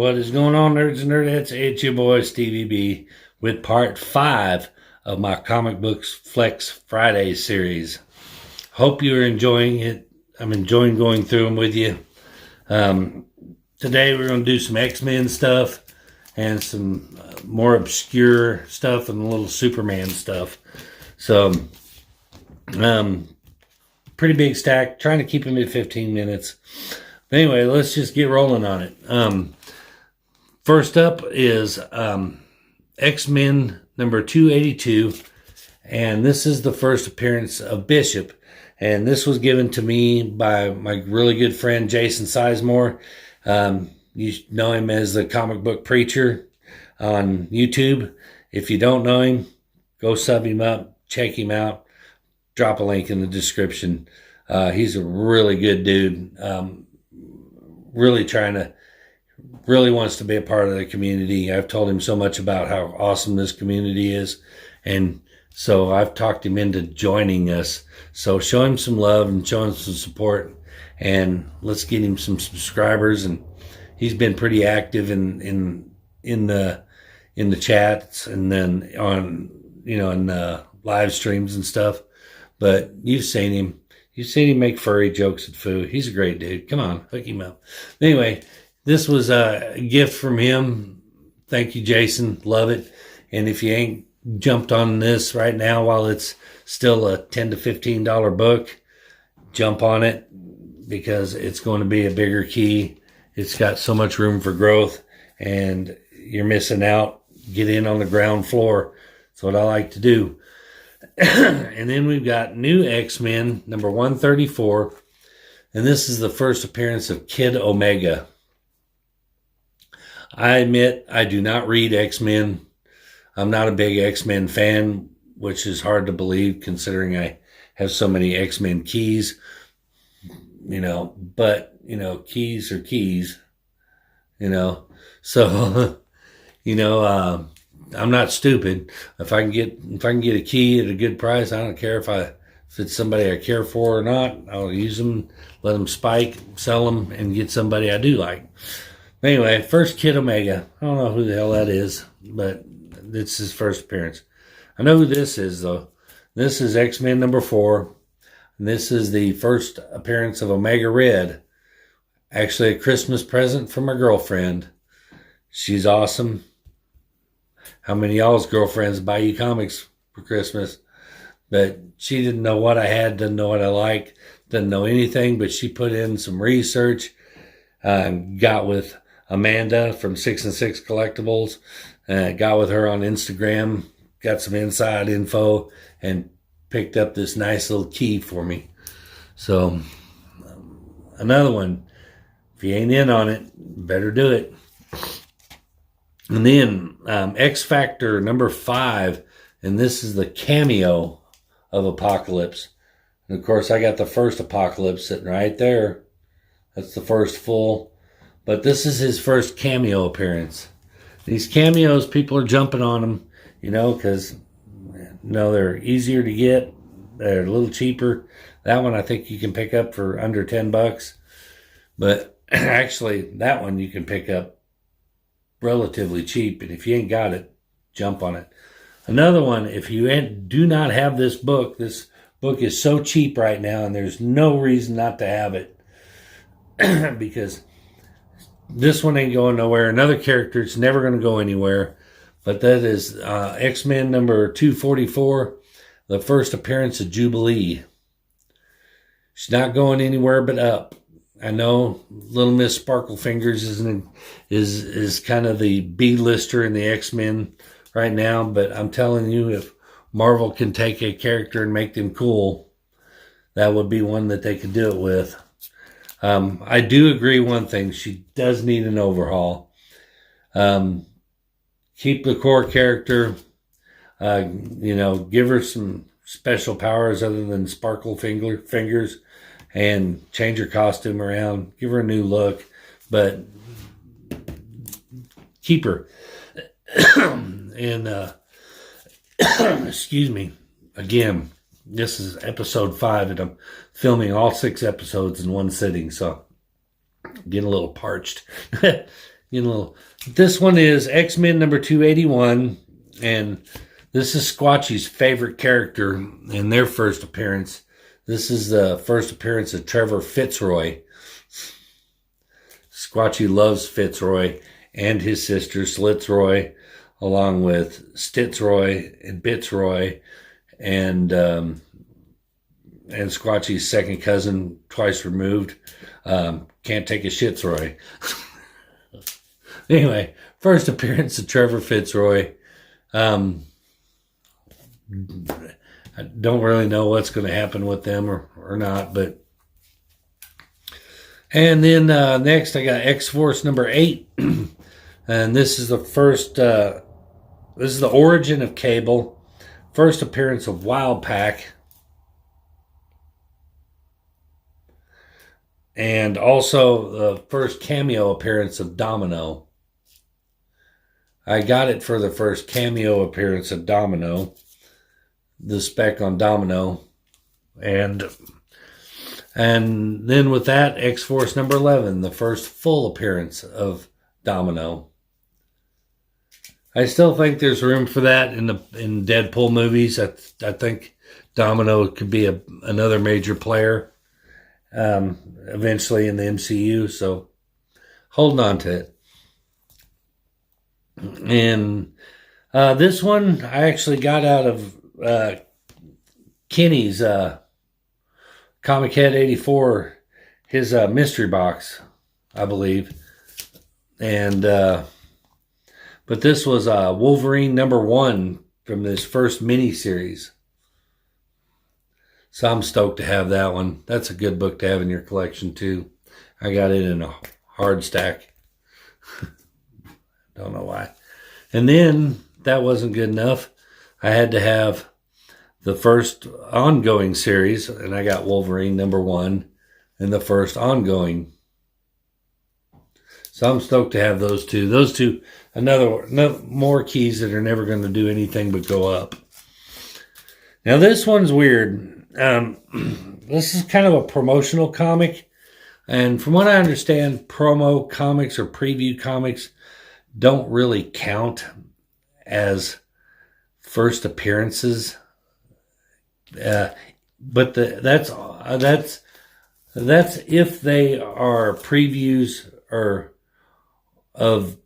What is going on, nerds and nerdettes? It's your boy Stevie B with part 5 of my Comic Books Flex Friday series. Hope you're enjoying it. I'm enjoying going through them with you. Today we're going to do some X-Men stuff and some more obscure stuff and a little Superman stuff. So, pretty big stack. Trying to keep them at 15 minutes. Anyway, let's just get rolling on it. First up is X-Men number 282, and this is the first appearance of Bishop, and this was given to me by my really good friend Jason Sizemore. You know him as the Comic Book Preacher on YouTube. If you don't know him, go sub him up, check him out, drop a link in the description. He's a really good dude. Really wants to be a part of the community. I've told him so much about how awesome this community is, and so I've talked him into joining us. So show him some love and show him some support, and let's get him some subscribers. And he's been pretty active in the chats, and then on in live streams and stuff. But you've seen him make furry jokes at Foo. He's a great dude. Come on, hook him up. Anyway, this was a gift from him. Thank you, Jason. Love it. And if you ain't jumped on this right now while it's still a $10 to $15 book, jump on it, because it's going to be a bigger key. It's got so much room for growth, and you're missing out. Get in on the ground floor. That's what I like to do. And then we've got new X-Men number 134, and this is the first appearance of Kid Omega. I admit I do not read X-Men. I'm not a big X-Men fan, which is hard to believe considering I have so many X-Men keys. But keys are keys. So I'm not stupid. If I can get a key at a good price, I don't care if it's somebody I care for or not. I'll use them, let them spike, sell them, and get somebody I do like. Anyway, first Kid Omega. I don't know who the hell that is, but it's his first appearance. I know who this is, though. This is X-Men number 4. And this is the first appearance of Omega Red. Actually, a Christmas present from my girlfriend. She's awesome. How many of y'all's girlfriends buy you comics for Christmas? But she didn't know what I had, didn't know what I liked, didn't know anything, but she put in some research, got with Amanda from 6 and 6 Collectibles, got with her on Instagram, got some inside info, and picked up this nice little key for me. So, another one. If you ain't in on it, better do it. And then X Factor number 5, and this is the cameo of Apocalypse. And of course, I got the first Apocalypse sitting right there. That's the first full. But this is his first cameo appearance. These cameos, people are jumping on them, because they're easier to get. They're a little cheaper. That one I think you can pick up for under $10. But actually, that one you can pick up relatively cheap, and if you ain't got it, jump on it. Another one, if you do not have this book is so cheap right now, and there's no reason not to have it, because this one ain't going nowhere. Another character, it's never going to go anywhere, but that is X-Men number 244, the first appearance of Jubilee. She's not going anywhere but up. I know Little Miss Sparkle Fingers is kind of the B-lister in the X-Men right now, but I'm telling you, if Marvel can take a character and make them cool, that would be one that they could do it with. I do agree one thing. She does need an overhaul. Keep the core character, give her some special powers other than Sparkle Fingers, and change her costume around, give her a new look, but keep her. And excuse me, again, this is episode 5, and I'm filming all 6 episodes in one sitting, so I'm getting a little parched. You know, this one is X-Men number 281, and this is Squatchy's favorite character in their first appearance. This is the first appearance of Trevor Fitzroy. Squatchy loves Fitzroy and his sister Slitzroy, along with Stitzroy and Bitzroy, and Squatchy's second cousin, twice removed. Can't take a Shitzroy. Anyway, first appearance of Trevor Fitzroy. I don't really know what's going to happen with them or not, but. And then next I got X-Force number 8. And this is the first, this is the origin of Cable. First appearance of Wildpack. And also the first cameo appearance of Domino. I got it for the first cameo appearance of Domino. The spec on Domino. And then with that, X-Force number 11, the first full appearance of Domino. I still think there's room for that in Deadpool movies. I think Domino could be another major player eventually in the MCU. So holding on to it. And this one I actually got out of Kenny's Comic Head 84, his mystery box, I believe. And but this was Wolverine number 1 from this first mini-series. So I'm stoked to have that one. That's a good book to have in your collection too. I got it in a hard stack. Don't know why. And then that wasn't good enough. I had to have the first ongoing series, and I got Wolverine number 1 and the first ongoing. So I'm stoked to have those two. Those two, another more keys that are never going to do anything but go up. Now this one's weird. This is kind of a promotional comic. And from what I understand, promo comics or preview comics don't really count as first appearances. But that's if they are previews or of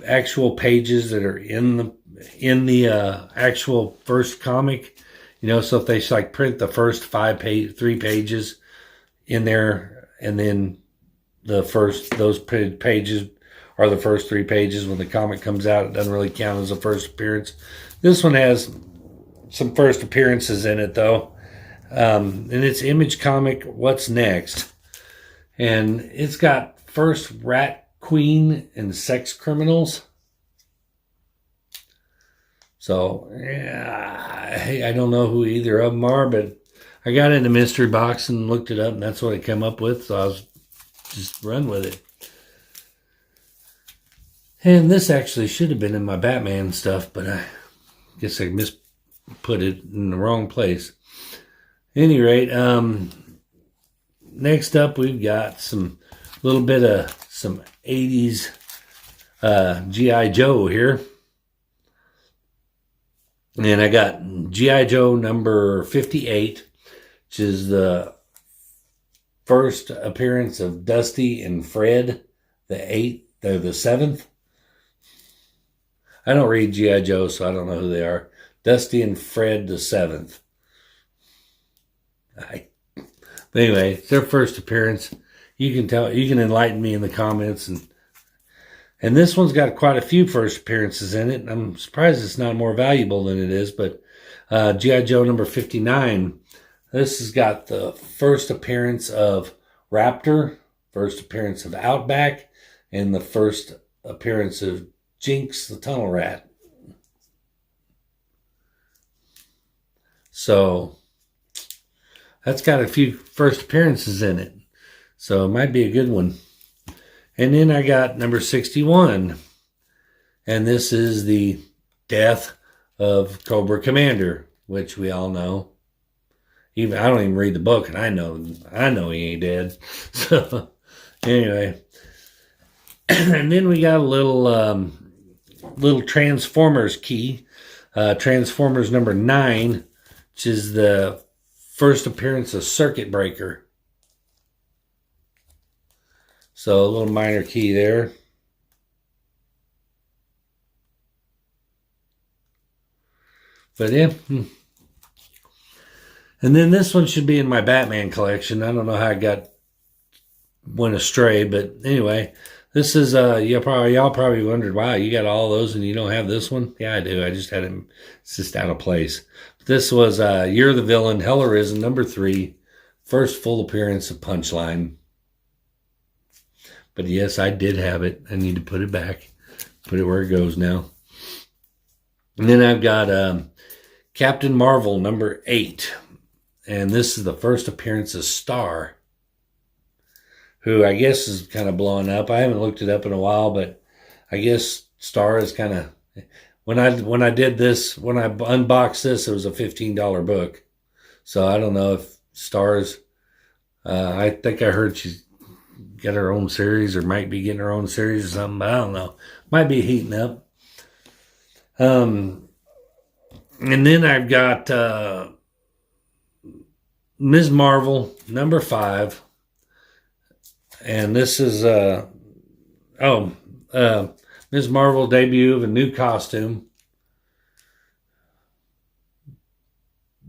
actual pages that are in the actual first comic, you know. So if they like print the first 3 pages in there, and then those printed pages are the first 3 pages when the comic comes out, it doesn't really count as a first appearance. This one has some first appearances in it though, and it's Image Comic What's Next, and it's got first Rat Queen and Sex Criminals. So yeah, I don't know who either of them are, but I got in the mystery box and looked it up, and that's what I came up with, so I was just run with it. And this actually should have been in my Batman stuff, but I guess I put it in the wrong place. At any rate, next up we've got some little bit of some 80s G.I. Joe here. And I got G.I. Joe number 58, which is the first appearance of Dusty and Fred, the 7th. I don't read G.I. Joe, so I don't know who they are. Dusty and Fred the 7th. But anyway, it's their first appearance. You can enlighten me in the comments. And this one's got quite a few first appearances in it. I'm surprised it's not more valuable than it is, but G.I. Joe number 59. This has got the first appearance of Raptor, first appearance of Outback, and the first appearance of Jinx the Tunnel Rat. So that's got a few first appearances in it. So it might be a good one. And then I got number 61. And this is the death of Cobra Commander, which we all know. I don't even read the book, and I know he ain't dead. So anyway, And then we got a little Transformers key, Transformers number 9, which is the first appearance of Circuit Breaker. So a little minor key there. But yeah. And then this one should be in my Batman collection. I don't know how I went astray, but anyway, this is y'all probably wondered, wow, you got all those and you don't have this one? Yeah, I do. I just had it. It's just out of place. This was You're the Villain, Hell Arisen, number 3, first full appearance of Punchline. But yes, I did have it. I need to put it back, put it where it goes now. And then I've got Captain Marvel number 8. And this is the first appearance of Star, who I guess is kind of blowing up. I haven't looked it up in a while, but I guess Star is kind of, when I did this, when I unboxed this, it was a $15 book. So I don't know if Star's, I think I heard she's got her own series or might be getting her own series or something, but I don't know. Might be heating up. And then I've got Ms. Marvel, number 5. And this is, Ms. Marvel debut of a new costume.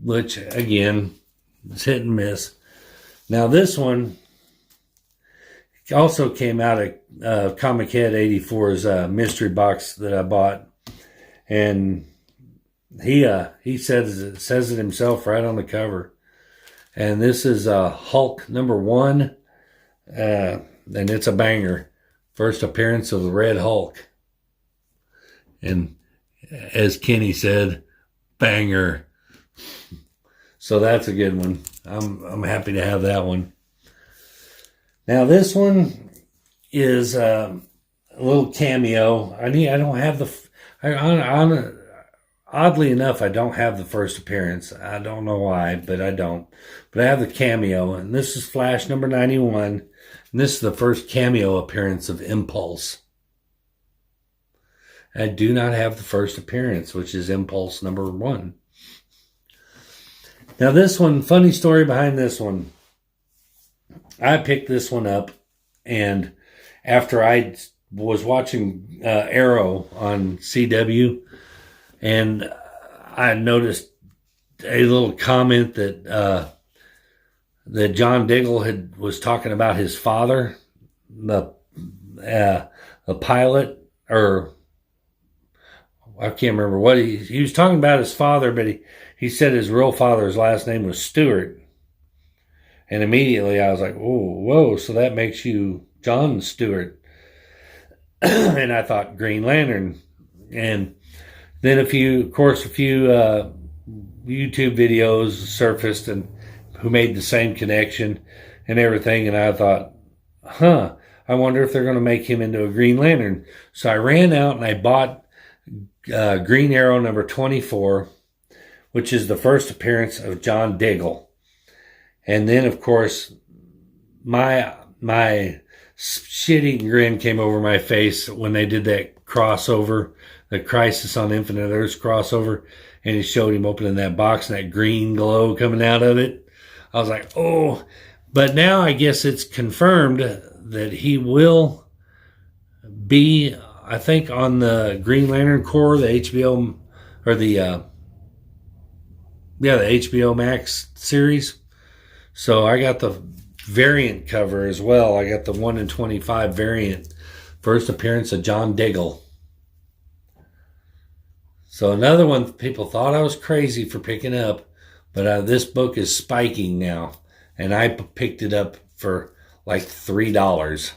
Which, again, is hit and miss. Now, this one also came out of Comic Head 84's mystery box that I bought. And he says it himself right on the cover. And this is Hulk number 1. And it's a banger. First appearance of the Red Hulk. And as Kenny said, banger. So that's a good one. I'm happy to have that one. Now this one is a little cameo. I don't have oddly enough, I don't have the first appearance. I don't know why, but I don't. But I have the cameo, and this is Flash number 91. And this is the first cameo appearance of Impulse. I do not have the first appearance, which is Impulse number 1. Now this one, funny story behind this one. I picked this one up, and after I was watching Arrow on CW, and I noticed a little comment that John Diggle was talking about his father, the pilot, or I can't remember what he was talking about his father, but he said his real father's last name was Stewart. And immediately I was like, oh, whoa, so that makes you John Stewart. And I thought Green Lantern. And then a few YouTube videos surfaced and who made the same connection and everything. And I thought, I wonder if they're going to make him into a Green Lantern. So I ran out and I bought Green Arrow number 24, which is the first appearance of John Diggle. And then, of course, my shitty grin came over my face when they did that crossover, the Crisis on Infinite Earths crossover, and he showed him opening that box and that green glow coming out of it. I was like, oh. But now I guess it's confirmed that he will be, I think, on the Green Lantern Corps, the HBO, or the HBO Max series. So I got the variant cover as well. I got the 1 in 25 variant. First appearance of John Diggle. So another one people thought I was crazy for picking up, but this book is spiking now, and I picked it up for like $3.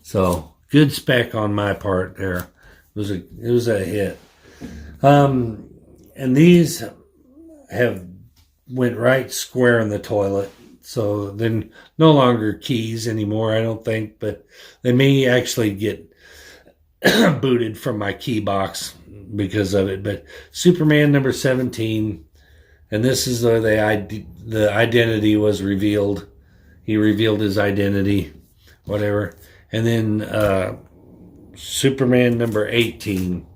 So good spec on my part there. It was a hit. And these have went right square in the toilet. So they're no longer keys anymore, I don't think, but they may actually get booted from my key box because of it. But Superman number 17, and this is where the identity was revealed. He revealed his identity, whatever. and then Superman number 18.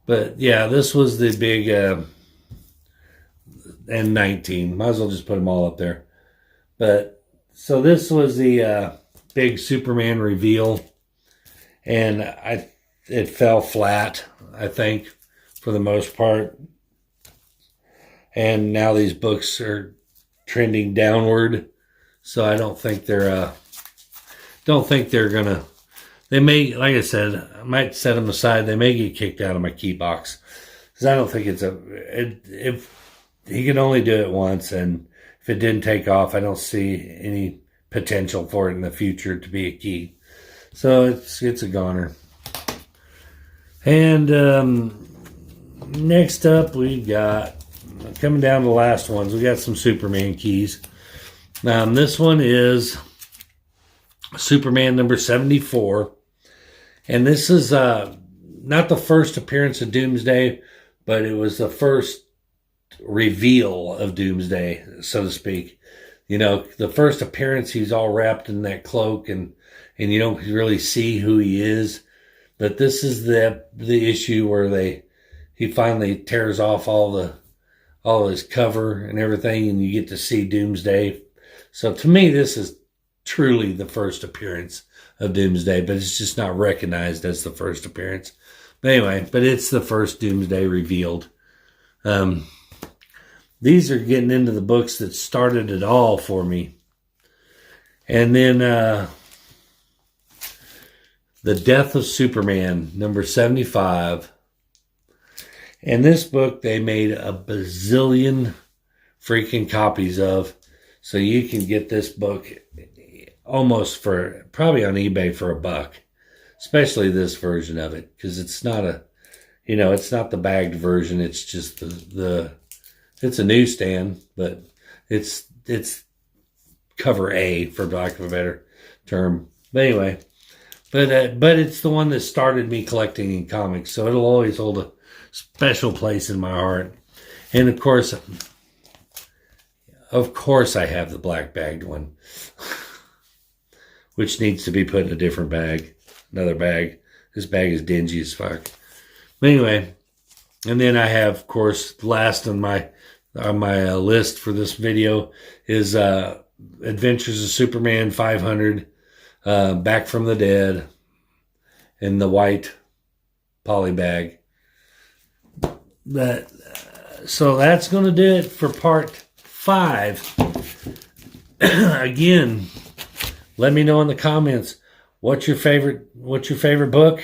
But yeah, this was the big, and 19. Might as well just put them all up there. But so this was the big Superman reveal, and it fell flat, I think, for the most part. And now these books are trending downward, so I don't think they're gonna. They may, like I said, I might set them aside. They may get kicked out of my key box because I don't think if he can only do it once, and if it didn't take off, I don't see any potential for it in the future to be a key. So it's a goner. And next up, we got, coming down to the last ones, we got some Superman keys. This one is Superman number 74. And this is not the first appearance of Doomsday, but it was the first reveal of Doomsday, so to speak. You know, the first appearance, he's all wrapped in that cloak, and you don't really see who he is. But this is the issue where he finally tears off all his cover and everything, and you get to see Doomsday. So to me, this is truly the first appearance of Doomsday, but it's just not recognized as the first appearance. But anyway, but it's the first Doomsday revealed. These are getting into the books that started it all for me. And then The Death of Superman, number 75. And this book they made a bazillion freaking copies of. So you can get this book almost probably on eBay for $1, especially this version of it, because it's not it's not the bagged version. It's just it's a newsstand, but it's cover A, for lack of a better term. But anyway, but it's the one that started me collecting in comics, so it'll always hold a special place in my heart. And of course I have the black bagged one, which needs to be put in a different bag, another bag. This bag is dingy as fuck. But anyway, and then I have, of course, last on my list for this video is Adventures of Superman 500, Back from the Dead, in the white poly bag. So that's going to do it for part 5. Again, let me know in the comments what's your favorite book.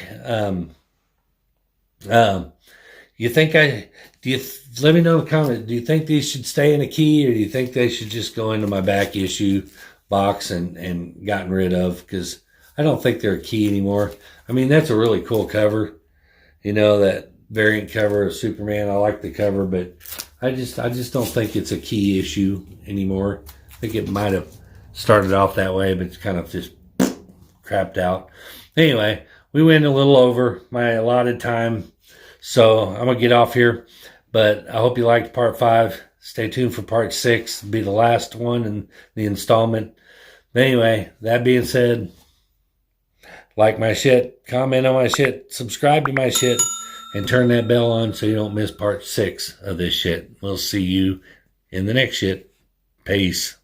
Let me know in the comments. Do you think these should stay in a key, or do you think they should just go into my back issue box and gotten rid of? Because I don't think they're a key anymore. I mean, that's a really cool cover. You know, that variant cover of Superman. I like the cover, but I just don't think it's a key issue anymore. I think it might have started off that way, but it's kind of just crapped out. Anyway, we went a little over my allotted time, so I'm going to get off here. But I hope you liked part 5. Stay tuned for part 6. It'll be the last one in the installment. But anyway, that being said, like my shit, comment on my shit, subscribe to my shit, and turn that bell on so you don't miss part 6 of this shit. We'll see you in the next shit. Peace.